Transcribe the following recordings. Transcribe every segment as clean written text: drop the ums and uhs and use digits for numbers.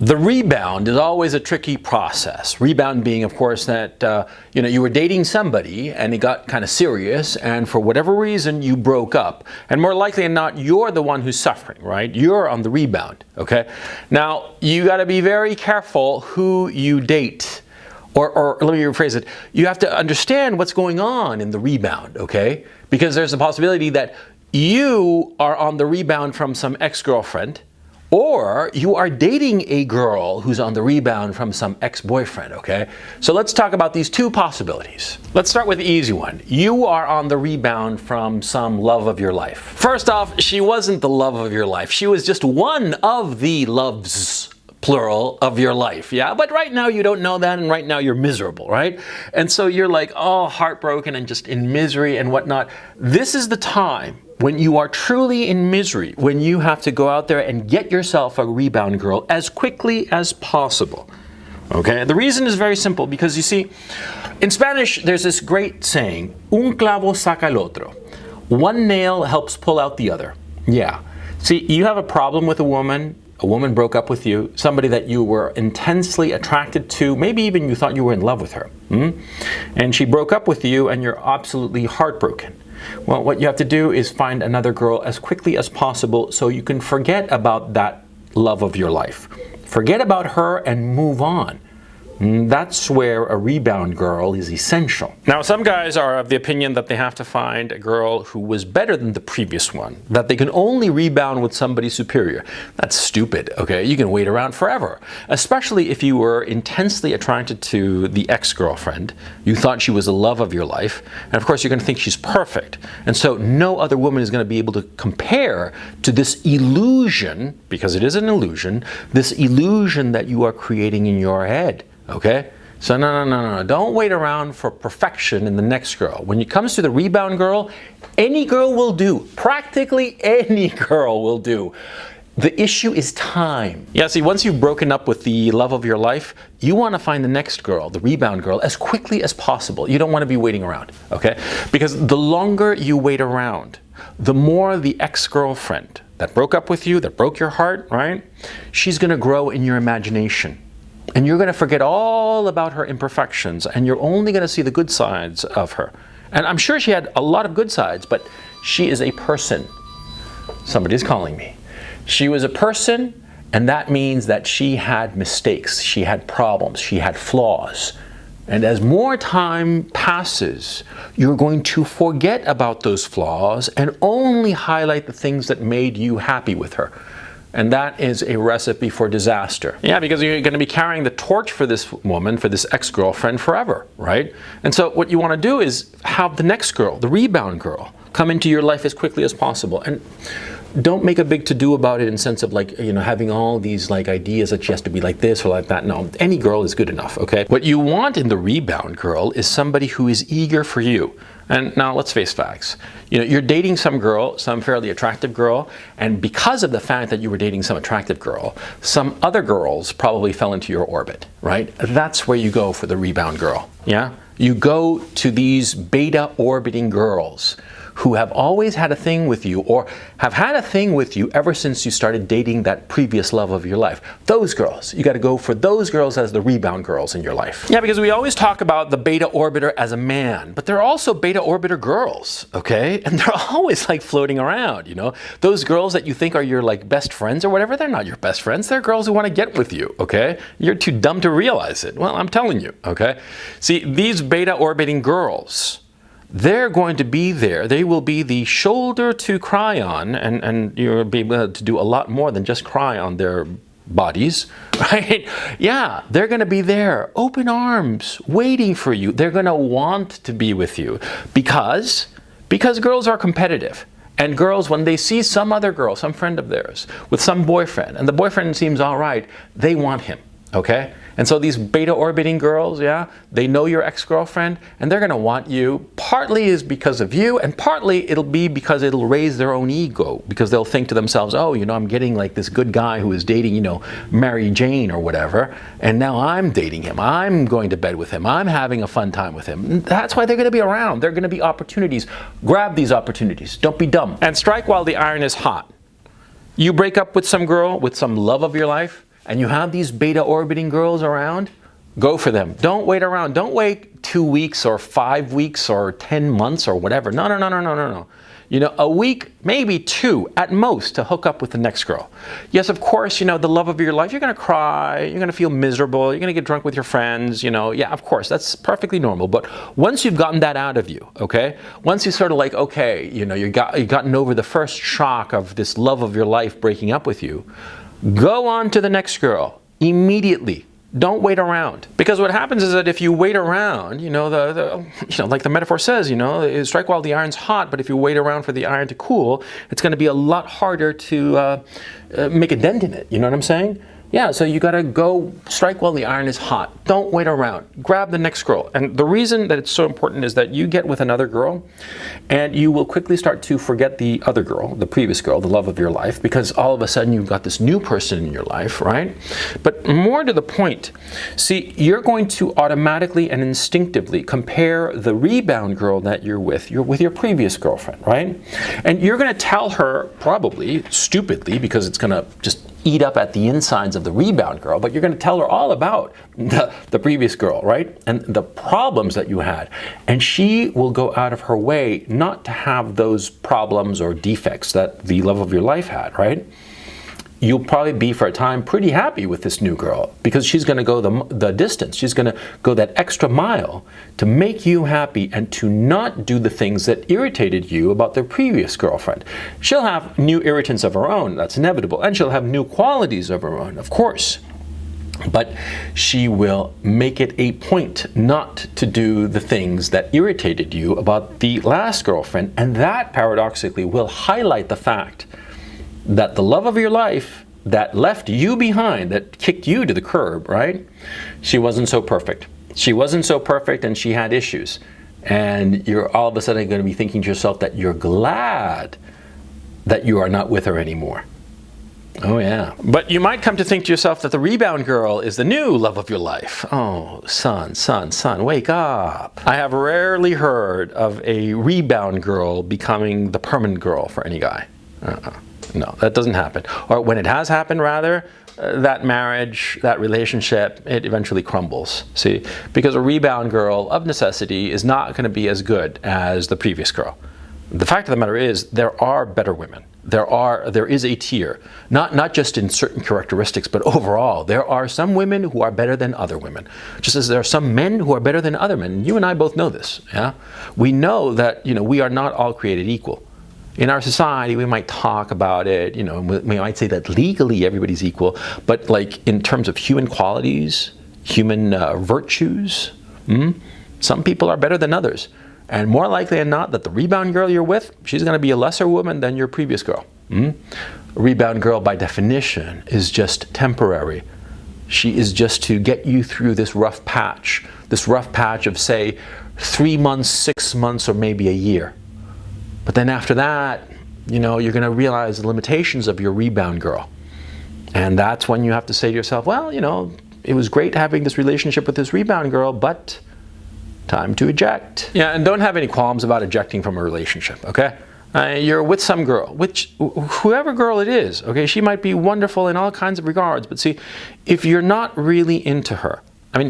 The rebound is always a tricky process. Rebound being, of course, that you were dating somebody and it got kind of serious, and for whatever reason you broke up, and more likely than not, you're the one who's suffering, right? You're on the rebound. Okay. Now you got to be very careful who you date. Or let me rephrase it. You have to understand what's going on in the rebound, okay? Because there's a possibility that you are on the rebound from some ex-girlfriend, or you are dating a girl who's on the rebound from some ex-boyfriend, okay? So let's talk about these two possibilities. Let's start with the easy one. You are on the rebound from some love of your life. First off, she wasn't the love of your life. She was just one of the loves, plural, of your life, yeah? But right now you don't know that, and right now you're miserable, right? And so you're like, oh, heartbroken and just in misery and whatnot. This is the time when you are truly in misery, when you have to go out there and get yourself a rebound girl as quickly as possible, okay? The reason is very simple, because you see, in Spanish, there's this great saying, un clavo saca el otro. One nail helps pull out the other. Yeah. See, you have a problem with a woman broke up with you, somebody that you were intensely attracted to, maybe even you thought you were in love with her, and she broke up with you and you're absolutely heartbroken. Well, what you have to do is find another girl as quickly as possible so you can forget about that love of your life. Forget about her and move on. That's where a rebound girl is essential. Now, some guys are of the opinion that they have to find a girl who was better than the previous one, that they can only rebound with somebody superior. That's stupid, okay? You can wait around forever, especially if you were intensely attracted to the ex-girlfriend. You thought she was the love of your life, and of course you're going to think she's perfect. And so no other woman is going to be able to compare to this illusion, because it is an illusion, this illusion that you are creating in your head. Okay? So no. Don't wait around for perfection in the next girl. When it comes to the rebound girl, any girl will do. Practically any girl will do. The issue is time. Yeah, see, once you've broken up with the love of your life, you want to find the next girl, the rebound girl, as quickly as possible. You don't want to be waiting around, okay? Because the longer you wait around, the more the ex-girlfriend that broke up with you, that broke your heart, right? She's going to grow in your imagination. And you're going to forget all about her imperfections, and you're only going to see the good sides of her. And I'm sure she had a lot of good sides, but she is a person. Somebody's calling me. She was a person, and that means that she had mistakes, she had problems, she had flaws. And as more time passes, you're going to forget about those flaws and only highlight the things that made you happy with her. And that is a recipe for disaster. Yeah, because you're going to be carrying the torch for this woman, for this ex-girlfriend forever, right? And so what you want to do is have the next girl, the rebound girl, come into your life as quickly as possible. And don't make a big to-do about it in the sense of like, having all these like ideas that she has to be like this or like that. No, any girl is good enough, okay? What you want in the rebound girl is somebody who is eager for you. And now let's face facts. You're dating some girl, some fairly attractive girl, and because of the fact that you were dating some attractive girl, some other girls probably fell into your orbit, right? That's where you go for the rebound girl, yeah? You go to these beta orbiting girls who have always had a thing with you, or have had a thing with you ever since you started dating that previous love of your life. Those girls, you got to go for those girls as the rebound girls in your life. Yeah, because we always talk about the beta orbiter as a man, but there are also beta orbiter girls, okay? And they're always like floating around, Those girls that you think are your like best friends or whatever, they're not your best friends. They're girls who want to get with you, okay? You're too dumb to realize it. Well, I'm telling you, okay? See, these beta orbiting girls, they're going to be there. They will be the shoulder to cry on, and you'll be able to do a lot more than just cry on their bodies, right? Yeah, they're going to be there, open arms, waiting for you. They're going to want to be with you because girls are competitive. And girls, when they see some other girl, some friend of theirs, with some boyfriend, and the boyfriend seems all right, they want him, okay? And so these beta orbiting girls, yeah, they know your ex-girlfriend and they're going to want you. Partly is because of you, and partly it'll be because it'll raise their own ego, because they'll think to themselves, oh, I'm getting like this good guy who is dating, Mary Jane or whatever, and now I'm dating him. I'm going to bed with him. I'm having a fun time with him. That's why they're going to be around. There are going to be opportunities. Grab these opportunities. Don't be dumb. And strike while the iron is hot. You break up with some girl, with some love of your life, and you have these beta orbiting girls around, go for them. Don't wait around. Don't wait 2 weeks or 5 weeks or 10 months or whatever. No, no, no, no, no, no, no. You know, a week, maybe 2 at most to hook up with the next girl. Yes, of course, you know, the love of your life, you're going to cry, you're going to feel miserable, you're going to get drunk with your friends, you know. Yeah, of course, that's perfectly normal. But once you've gotten that out of you, okay, once you sort of like, okay, you know, you've gotten over the first shock of this love of your life breaking up with you, go on to the next girl immediately. Don't wait around, because what happens is that if you wait around, you know, like the metaphor says, you know, strike while the iron's hot. But if you wait around for the iron to cool, it's going to be a lot harder to make a dent in it. You know what I'm saying? Yeah, so you got to go strike while the iron is hot. Don't wait around. Grab the next girl. And the reason that it's so important is that you get with another girl and you will quickly start to forget the other girl, the previous girl, the love of your life, because all of a sudden you've got this new person in your life, right? But more to the point, see, you're going to automatically and instinctively compare the rebound girl that you're with your previous girlfriend, right? And you're going to tell her, probably stupidly, because it's going to just eat up at the insides of the rebound girl, but you're going to tell her all about the previous girl, right? And the problems that you had. And she will go out of her way not to have those problems or defects that the love of your life had, right? You'll probably be for a time pretty happy with this new girl because she's going to go the distance. She's going to go that extra mile to make you happy and to not do the things that irritated you about their previous girlfriend. She'll have new irritants of her own, that's inevitable, and she'll have new qualities of her own, of course. But she will make it a point not to do the things that irritated you about the last girlfriend, and that paradoxically will highlight the fact that the love of your life that left you behind, that kicked you to the curb, right? She wasn't so perfect. She wasn't so perfect and she had issues. And you're all of a sudden going to be thinking to yourself that you're glad that you are not with her anymore. Oh yeah. But you might come to think to yourself that the rebound girl is the new love of your life. Oh, son, wake up. I have rarely heard of a rebound girl becoming the permanent girl for any guy. No, that doesn't happen. Or when it has happened, rather, that marriage, that relationship, it eventually crumbles. See, because a rebound girl of necessity is not going to be as good as the previous girl. The fact of the matter is, there are better women. There is a tier, not just in certain characteristics, but overall. There are some women who are better than other women, just as there are some men who are better than other men. You and I both know this. Yeah, we know that we are not all created equal. In our society, we might talk about it, we might say that legally everybody's equal, but like in terms of human qualities, human virtues, some people are better than others. And more likely than not, that the rebound girl you're with, she's going to be a lesser woman than your previous girl. A rebound girl, by definition, is just temporary. She is just to get you through this rough patch of, say, 3 months, 6 months, or maybe a year. But then after that, you're going to realize the limitations of your rebound girl. And that's when you have to say to yourself, well, it was great having this relationship with this rebound girl, but time to eject. Yeah, and don't have any qualms about ejecting from a relationship, okay? You're with some girl, whoever girl it is, okay? She might be wonderful in all kinds of regards, but see, if you're not really into her,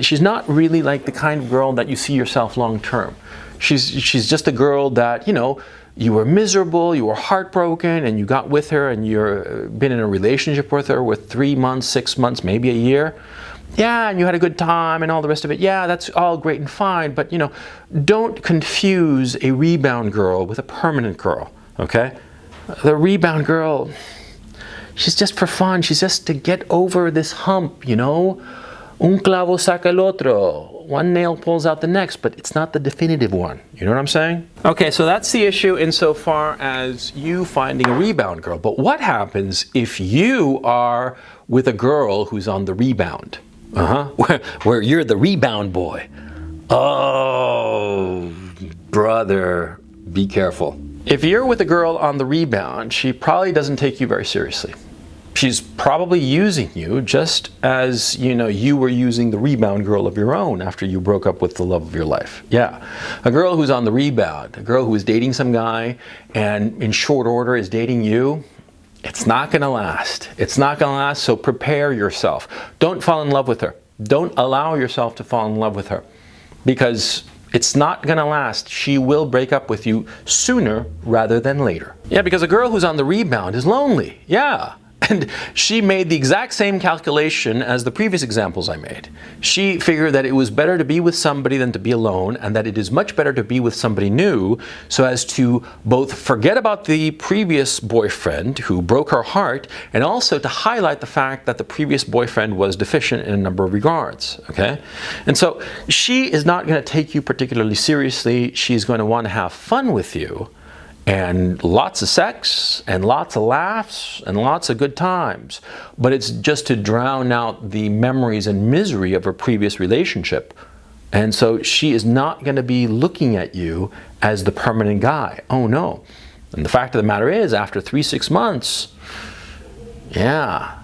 she's not really like the kind of girl that you see yourself long term. She's just a girl that, you were miserable, you were heartbroken, and you got with her and you've been in a relationship with her with 3 months, 6 months, maybe a year. Yeah, and you had a good time and all the rest of it. Yeah, that's all great and fine, but don't confuse a rebound girl with a permanent girl, okay? The rebound girl, she's just for fun. She's just to get over this hump, Un clavo saca el otro. One nail pulls out the next, but it's not the definitive one. You know what I'm saying? Okay, so that's the issue insofar as you finding a rebound girl. But what happens if you are with a girl who's on the rebound? Where you're the rebound boy. Oh, brother, be careful. If you're with a girl on the rebound, she probably doesn't take you very seriously. She's probably using you just as, you were using the rebound girl of your own after you broke up with the love of your life. Yeah. A girl who's on the rebound, a girl who is dating some guy and in short order is dating you, It's not going to last. It's not going to last, so prepare yourself. Don't fall in love with her. Don't allow yourself to fall in love with her, because it's not going to last. She will break up with you sooner rather than later. Yeah, because a girl who's on the rebound is lonely. Yeah. And she made the exact same calculation as the previous examples I made. She figured that it was better to be with somebody than to be alone, and that it is much better to be with somebody new, so as to both forget about the previous boyfriend who broke her heart, and also to highlight the fact that the previous boyfriend was deficient in a number of regards. Okay? And so she is not going to take you particularly seriously. She's going to want to have fun with you, and lots of sex, and lots of laughs, and lots of good times. But it's just to drown out the memories and misery of her previous relationship. And so she is not going to be looking at you as the permanent guy. Oh no. And the fact of the matter is, after 3-6 months, yeah,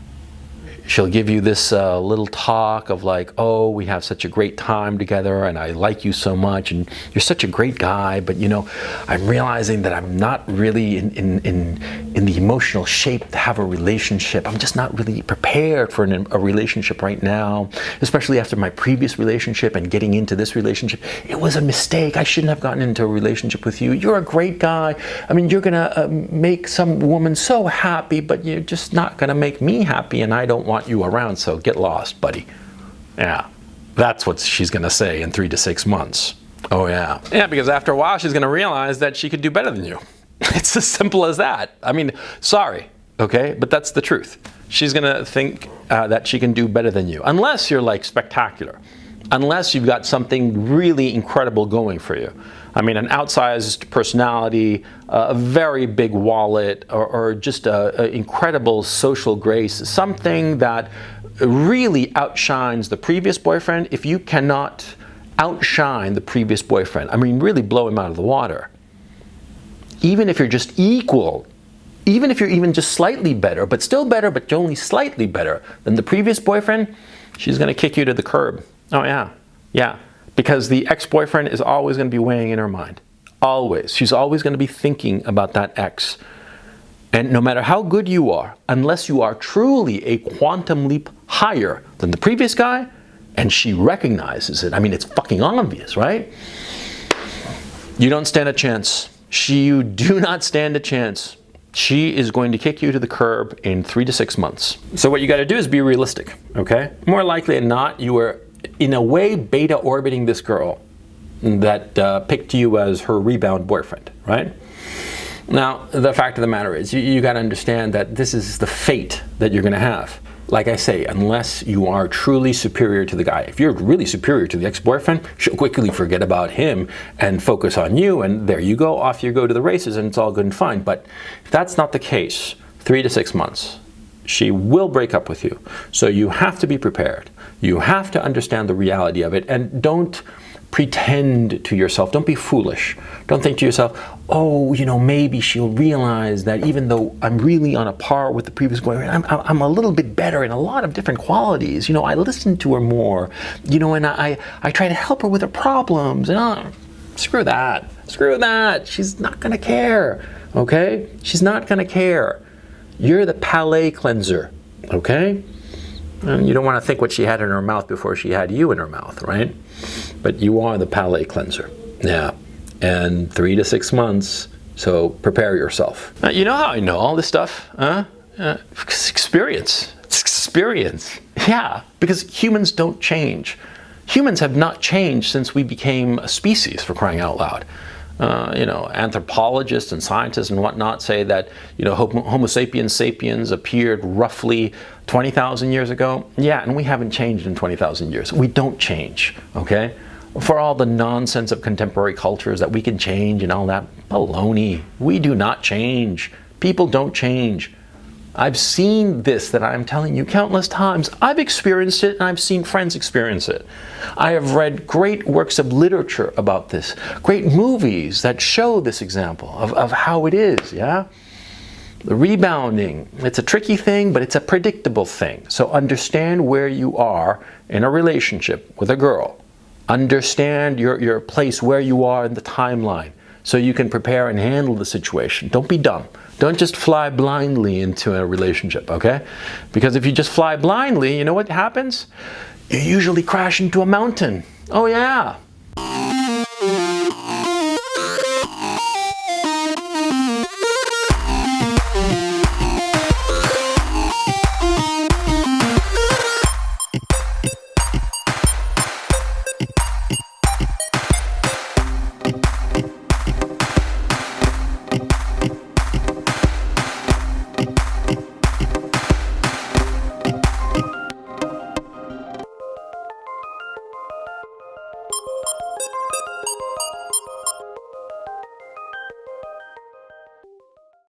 she'll give you this little talk of like, oh, we have such a great time together, and I like you so much, and you're such a great guy, but you know, I'm realizing that I'm not really in the emotional shape to have a relationship. I'm just not really prepared for a relationship right now, especially after my previous relationship and getting into this relationship. It was a mistake. I shouldn't have gotten into a relationship with you. You're a great guy. I mean, you're gonna make some woman so happy, but you're just not gonna make me happy, and I don't want you around, so get lost, buddy. Yeah, that's what she's gonna say in 3 to 6 months. Oh yeah. Yeah, because after a while she's gonna realize that she could do better than you. It's as simple as that. I mean, sorry, okay, but that's the truth. She's gonna think that she can do better than you, unless you're like spectacular, unless you've got something really incredible going for you. I mean, an outsized personality, a very big wallet, or just an incredible social grace, something that really outshines the previous boyfriend. If you cannot outshine the previous boyfriend, I mean, really blow him out of the water. Even if you're just equal, even if you're even just slightly better, but still better, but only slightly better than the previous boyfriend, she's going to kick you to the curb. Oh yeah, yeah. Because the ex-boyfriend is always going to be weighing in her mind. Always. She's always going to be thinking about that ex. And no matter how good you are, unless you are truly a quantum leap higher than the previous guy, and she recognizes it, I mean, it's fucking obvious, right? You don't stand a chance. You do not stand a chance. She is going to kick you to the curb in 3 to 6 months. So what you got to do is be realistic, okay? More likely than not, you are in a way beta orbiting this girl that picked you as her rebound boyfriend, right? Now, the fact of the matter is, you got to understand that this is the fate that you're going to have. Like I say, unless you are truly superior to the guy. If you're really superior to the ex-boyfriend, she'll quickly forget about him and focus on you, and there you go, off you go to the races, and it's all good and fine. But if that's not the case, 3 to 6 months, she will break up with you. So you have to be prepared. You have to understand the reality of it, and don't pretend to yourself. Don't be foolish. Don't think to yourself, oh, you know, maybe she'll realize that even though I'm really on a par with the previous boyfriend, I'm a little bit better in a lot of different qualities. You know, I listen to her more, you know, and I try to help her with her problems. And screw that. Screw that. She's not going to care, okay? She's not going to care. You're the palate cleanser, okay? And you don't want to think what she had in her mouth before she had you in her mouth, right? But you are the palate cleanser. Yeah. And 3 to 6 months, so prepare yourself. You know how I know all this stuff? It's experience. It's experience. Yeah, because humans don't change. Humans have not changed since we became a species, for crying out loud. You know, anthropologists and scientists and whatnot say that, you know, Homo sapiens sapiens appeared roughly 20,000 years ago. Yeah, and we haven't changed in 20,000 years. We don't change, okay? For all the nonsense of contemporary cultures that we can change and all that baloney, we do not change. People don't change. I've seen this that I'm telling you countless times. I've experienced it, and I've seen friends experience it. I have read great works of literature about this, great movies that show this example of how it is, yeah? The rebounding, it's a tricky thing, but it's a predictable thing. So understand where you are in a relationship with a girl. Understand your place where you are in the timeline so you can prepare and handle the situation. Don't be dumb. Don't just fly blindly into a relationship, okay? Because if you just fly blindly, you know what happens? You usually crash into a mountain. Oh yeah.